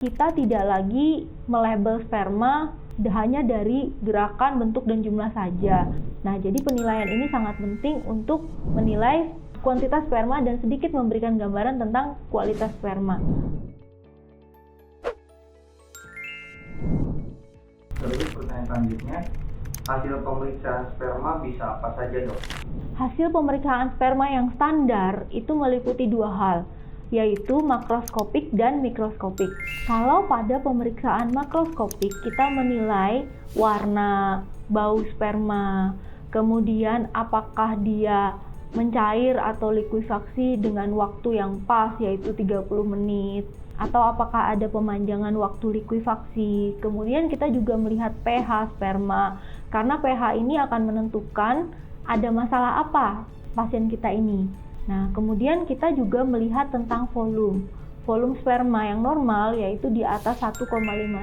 Kita tidak lagi melabel sperma hanya dari gerakan, bentuk, dan jumlah saja. Nah, jadi penilaian ini sangat penting untuk menilai kuantitas sperma dan sedikit memberikan gambaran tentang kualitas sperma. Terus pertanyaan selanjutnya, hasil pemeriksaan sperma bisa apa saja, Dok? Hasil pemeriksaan sperma yang standar itu meliputi dua hal, yaitu makroskopik dan mikroskopik. Kalau pada pemeriksaan makroskopik kita menilai warna, bau sperma, kemudian apakah dia mencair atau likuifaksi dengan waktu yang pas yaitu 30 menit, atau apakah ada pemanjangan waktu likuifaksi. Kemudian kita juga melihat pH sperma, karena pH ini akan menentukan ada masalah apa pasien kita ini. Nah, kemudian kita juga melihat tentang volume. Volume sperma yang normal yaitu di atas 1,5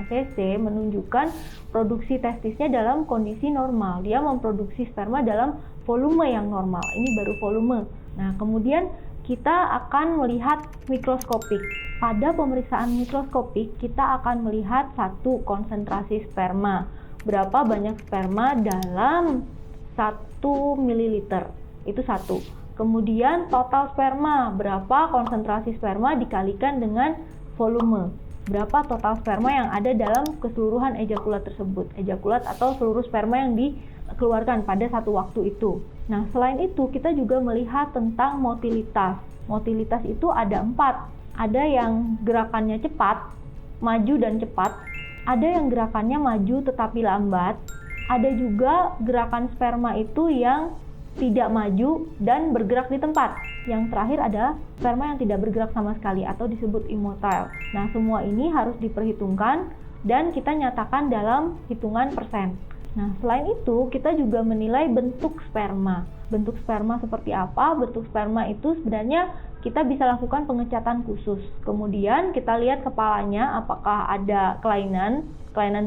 cc menunjukkan produksi testisnya dalam kondisi normal. Dia memproduksi sperma dalam volume yang normal. Ini baru volume. Nah, kemudian kita akan melihat mikroskopik. Pada pemeriksaan mikroskopik kita akan melihat satu konsentrasi sperma. Berapa banyak sperma dalam 1 ml. Itu satu. Kemudian total sperma, berapa konsentrasi sperma dikalikan dengan volume. Berapa total sperma yang ada dalam keseluruhan ejakulat tersebut. Ejakulat atau seluruh sperma yang dikeluarkan pada satu waktu itu. Nah, selain itu kita juga melihat tentang motilitas. Motilitas itu ada 4. Ada yang gerakannya cepat, maju dan cepat. Ada yang gerakannya maju tetapi lambat. Ada juga gerakan sperma itu yang tidak maju dan bergerak di tempat. Yang terakhir adalah sperma yang tidak bergerak sama sekali atau disebut immotile. Nah, semua ini harus diperhitungkan dan kita nyatakan dalam hitungan persen. Nah, selain itu kita juga menilai bentuk sperma. Bentuk sperma seperti apa? Bentuk sperma itu sebenarnya kita bisa lakukan pengecatan khusus. Kemudian kita lihat kepalanya apakah ada kelainan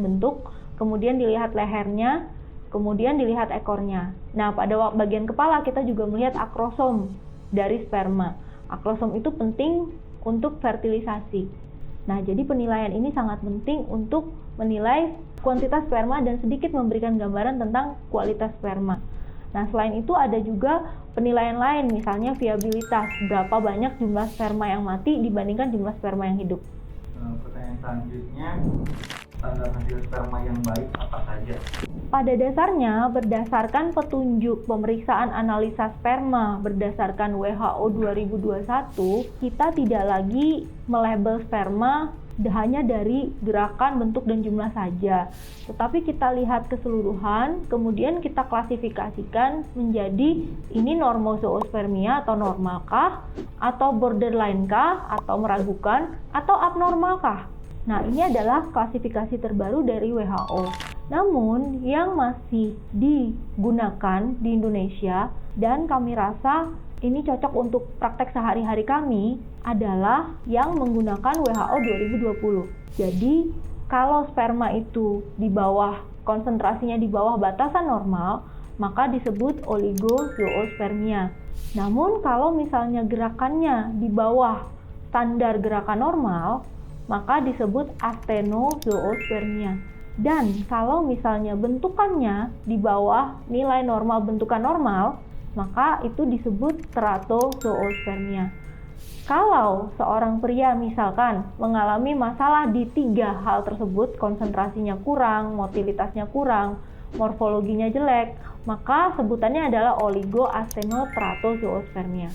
bentuk, kemudian dilihat lehernya, kemudian dilihat ekornya. Nah, pada bagian kepala kita juga melihat akrosom dari sperma. Akrosom itu penting untuk fertilisasi. Nah, jadi penilaian ini sangat penting untuk menilai kuantitas sperma dan sedikit memberikan gambaran tentang kualitas sperma. Nah, selain itu ada juga penilaian lain, misalnya viabilitas. Berapa banyak jumlah sperma yang mati dibandingkan jumlah sperma yang hidup. Pertanyaan selanjutnya, standar hasil sperma yang baik apa saja? Pada dasarnya, berdasarkan petunjuk pemeriksaan analisa sperma berdasarkan WHO 2021, kita tidak lagi melabel sperma hanya dari gerakan, bentuk, dan jumlah saja. Tetapi kita lihat keseluruhan, kemudian kita klasifikasikan menjadi ini normozoospermia atau normalkah, atau borderline-kah, atau meragukan, atau abnormalkah. Nah, ini adalah klasifikasi terbaru dari WHO. Namun, yang masih digunakan di Indonesia dan kami rasa ini cocok untuk praktek sehari-hari kami adalah yang menggunakan WHO 2020. Jadi, kalau sperma itu di bawah, konsentrasinya di bawah batasan normal, maka disebut oligozoospermia. Namun, kalau misalnya gerakannya di bawah standar gerakan normal, maka disebut astenozoospermia. Dan kalau misalnya bentukannya di bawah nilai normal bentukan normal, maka itu disebut teratozoospermia. Kalau seorang pria misalkan mengalami masalah di 3 hal tersebut, konsentrasinya kurang, motilitasnya kurang, morfologinya jelek, maka sebutannya adalah oligoastenoteratozoospermia.